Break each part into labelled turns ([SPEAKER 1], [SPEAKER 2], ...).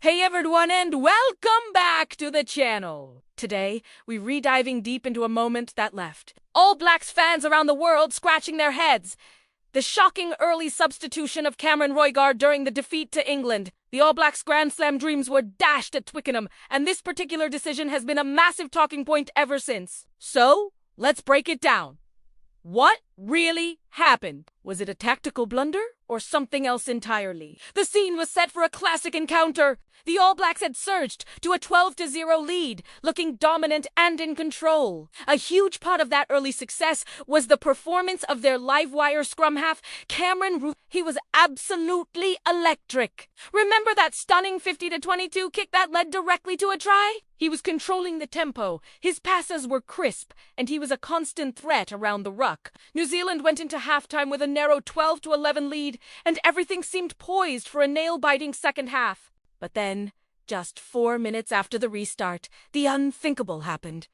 [SPEAKER 1] Hey everyone and welcome back to the channel. Today, we're re-diving deep into a moment that left All Blacks fans around the world scratching their heads. The shocking early substitution of Cameron Roigard during the defeat to England. The All Blacks' Grand Slam dreams were dashed at Twickenham, and this particular decision has been a massive talking point ever since. So, let's break it down. What really happened? Was it a tactical blunder or something else entirely? The scene was set for a classic encounter. The All Blacks had surged to a 12-0 lead, looking dominant and in control. A huge part of that early success was the performance of their live-wire scrum half, Cameron Roigard. He was absolutely electric. Remember that stunning 50-22 kick that led directly to a try? He was controlling the tempo, his passes were crisp, and he was a constant threat around the ruck. New Zealand went into halftime with a narrow 12-11 lead, and everything seemed poised for a nail-biting second half. But then, just 4 minutes after the restart, the unthinkable happened.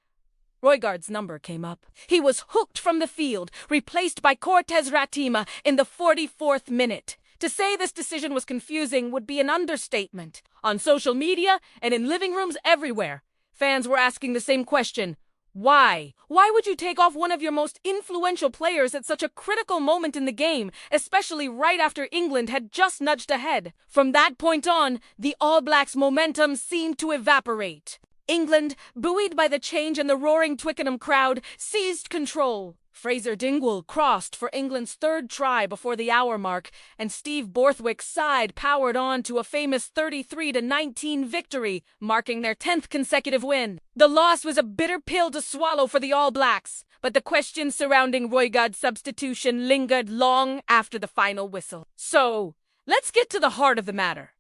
[SPEAKER 1] Roigard's number came up. He was hooked from the field, replaced by Cortez Ratima in the 44th minute. To say this decision was confusing would be an understatement. On social media and in living rooms everywhere, fans were asking the same question. Why? Why would you take off one of your most influential players at such a critical moment in the game, especially right after England had just nudged ahead? From that point on, the All Blacks' momentum seemed to evaporate. England, buoyed by the change and the roaring Twickenham crowd, seized control. Fraser Dingwall crossed for England's third try before the hour mark, and Steve Borthwick's side powered on to a famous 33-19 victory, marking their 10th consecutive win. The loss was a bitter pill to swallow for the All Blacks, but the questions surrounding Roigard's substitution lingered long after the final whistle. So, let's get to the heart of the matter.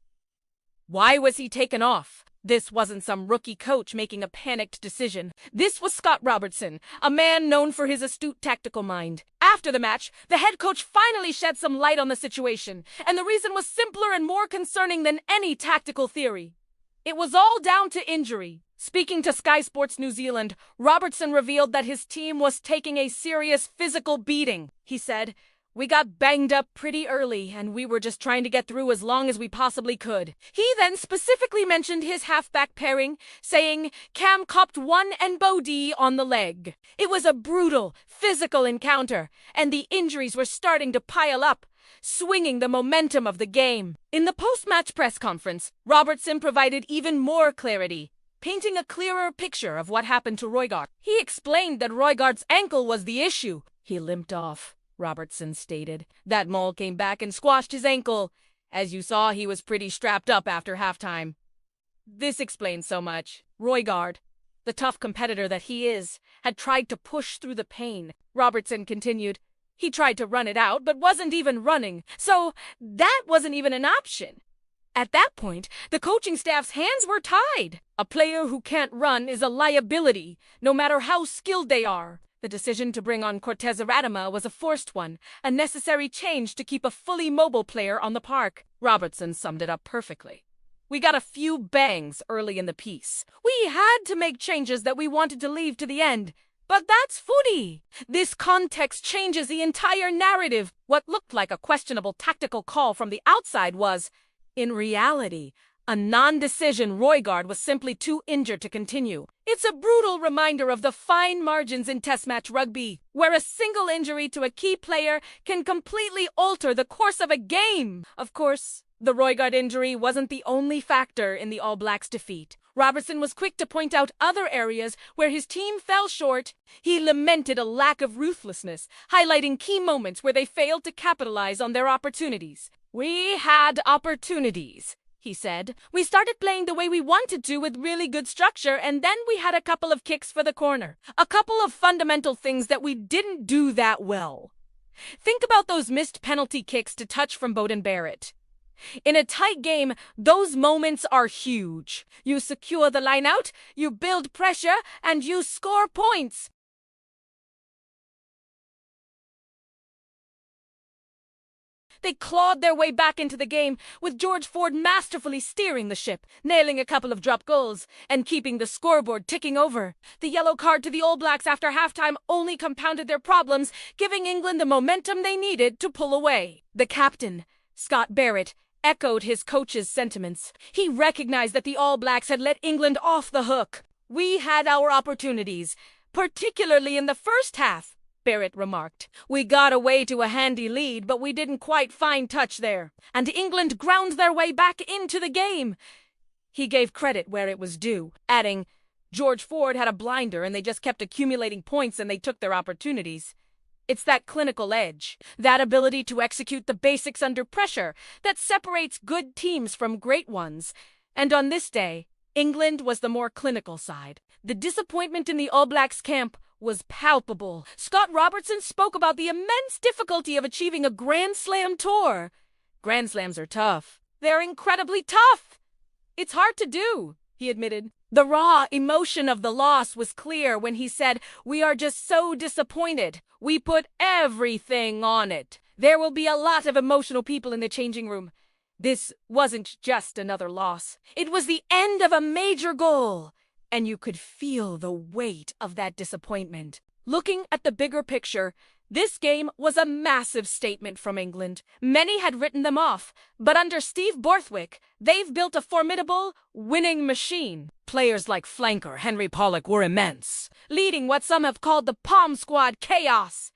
[SPEAKER 1] Why was he taken off? This wasn't some rookie coach making a panicked decision. This was Scott Robertson, a man known for his astute tactical mind. After the match, the head coach finally shed some light on the situation, and the reason was simpler and more concerning than any tactical theory. It was all down to injury. Speaking to Sky Sports New Zealand, Robertson revealed that his team was taking a serious physical beating. He said, "We got banged up pretty early, and we were just trying to get through as long as we possibly could." He then specifically mentioned his halfback pairing, saying Cam copped one and Bodie on the leg. It was a brutal, physical encounter, and the injuries were starting to pile up, swinging the momentum of the game. In the post-match press conference, Robertson provided even more clarity, painting a clearer picture of what happened to Roigard. He explained that Roigard's ankle was the issue. "He limped off," Robertson stated. "That mole came back and squashed his ankle. As you saw, he was pretty strapped up after halftime." This explains so much. Roigard, the tough competitor that he is, had tried to push through the pain. Robertson continued, "He tried to run it out, but wasn't even running, so that wasn't even an option." At that point, the coaching staff's hands were tied. A player who can't run is a liability, no matter how skilled they are. The decision to bring on Cortez Ratima was a forced one, a necessary change to keep a fully mobile player on the park. Robertson summed it up perfectly. "We got a few bangs early in the piece. We had to make changes that we wanted to leave to the end. But that's footy. This context changes the entire narrative. What looked like a questionable tactical call from the outside was, in reality, a non-decision. Roigard was simply too injured to continue. It's a brutal reminder of the fine margins in Test match rugby, where a single injury to a key player can completely alter the course of a game. Of course, the Roigard injury wasn't the only factor in the All Blacks' defeat. Robertson was quick to point out other areas where his team fell short. He lamented a lack of ruthlessness, highlighting key moments where they failed to capitalize on their opportunities. "We had opportunities," he said. "We started playing the way we wanted to with really good structure, and then we had a couple of kicks for the corner. A couple of fundamental things that we didn't do that well. Think about those missed penalty kicks to touch from Scott Barrett. In a tight game, those moments are huge. You secure the line out, you build pressure, and you score points. They clawed their way back into the game, with George Ford masterfully steering the ship, nailing a couple of drop goals, and keeping the scoreboard ticking over. The yellow card to the All Blacks after halftime only compounded their problems, giving England the momentum they needed to pull away. The captain, Scott Barrett, echoed his coach's sentiments. He recognized that the All Blacks had let England off the hook. "We had our opportunities, particularly in the first half," Barrett remarked. "We got away to a handy lead, but we didn't quite find touch there. And England ground their way back into the game." He gave credit where it was due, adding, "George Ford had a blinder and they just kept accumulating points and they took their opportunities." It's that clinical edge, that ability to execute the basics under pressure, that separates good teams from great ones. And on this day, England was the more clinical side. The disappointment in the All Blacks camp was palpable. Scott Robertson spoke about the immense difficulty of achieving a Grand Slam tour. Grand Slams are tough. They're incredibly tough. "It's hard to do," he admitted. The raw emotion of the loss was clear when he said, "We are just so disappointed. We put everything on it." There will be a lot of emotional people in the changing room. This wasn't just another loss. It was the end of a major goal. And you could feel the weight of that disappointment. Looking at the bigger picture, this game was a massive statement from England. Many had written them off, but under Steve Borthwick, they've built a formidable, winning machine. Players like flanker Henry Pollock were immense, leading what some have called the Palm Squad chaos.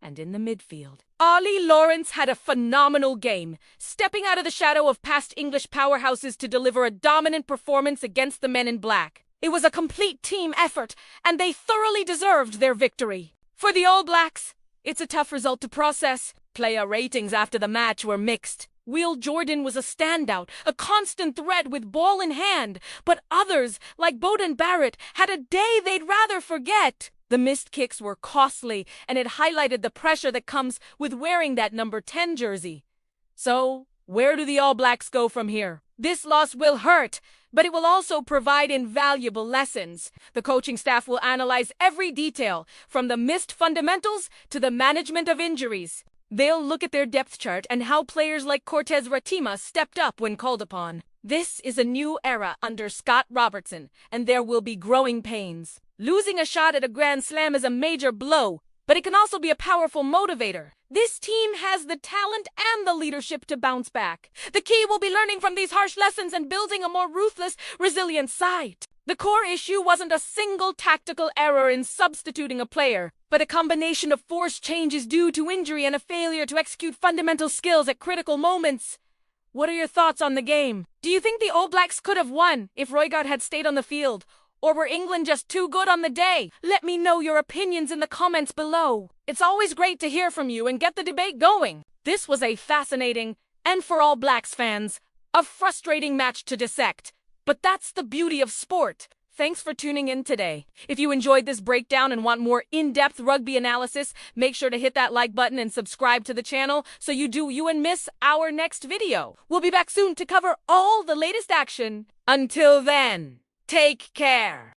[SPEAKER 1] And in the midfield, Ollie Lawrence had a phenomenal game, stepping out of the shadow of past English powerhouses to deliver a dominant performance against the men in black. It was a complete team effort, and they thoroughly deserved their victory. For the All Blacks, it's a tough result to process. Player ratings after the match were mixed. Will Jordan was a standout, a constant threat with ball in hand, but others, like Scott Barrett, had a day they'd rather forget. The missed kicks were costly, and it highlighted the pressure that comes with wearing that number 10 jersey. So, where do the All Blacks go from here? This loss will hurt, but it will also provide invaluable lessons. The coaching staff will analyze every detail, from the missed fundamentals to the management of injuries. They'll look at their depth chart and how players like Cortez Ratima stepped up when called upon. This is a new era under Scott Robertson, and there will be growing pains. Losing a shot at a Grand Slam is a major blow, but it can also be a powerful motivator. This team has the talent and the leadership to bounce back. The key will be learning from these harsh lessons and building a more ruthless, resilient side. The core issue wasn't a single tactical error in substituting a player, but a combination of forced changes due to injury and a failure to execute fundamental skills at critical moments. What are your thoughts on the game? Do you think the All Blacks could have won if Roigard had stayed on the field? Or were England just too good on the day? Let me know your opinions in the comments below. It's always great to hear from you and get the debate going. This was a fascinating, and for All Blacks fans, a frustrating match to dissect. But that's the beauty of sport. Thanks for tuning in today. If you enjoyed this breakdown and want more in-depth rugby analysis, make sure to hit that like button and subscribe to the channel so you and miss our next video. We'll be back soon to cover all the latest action. Until then, take care.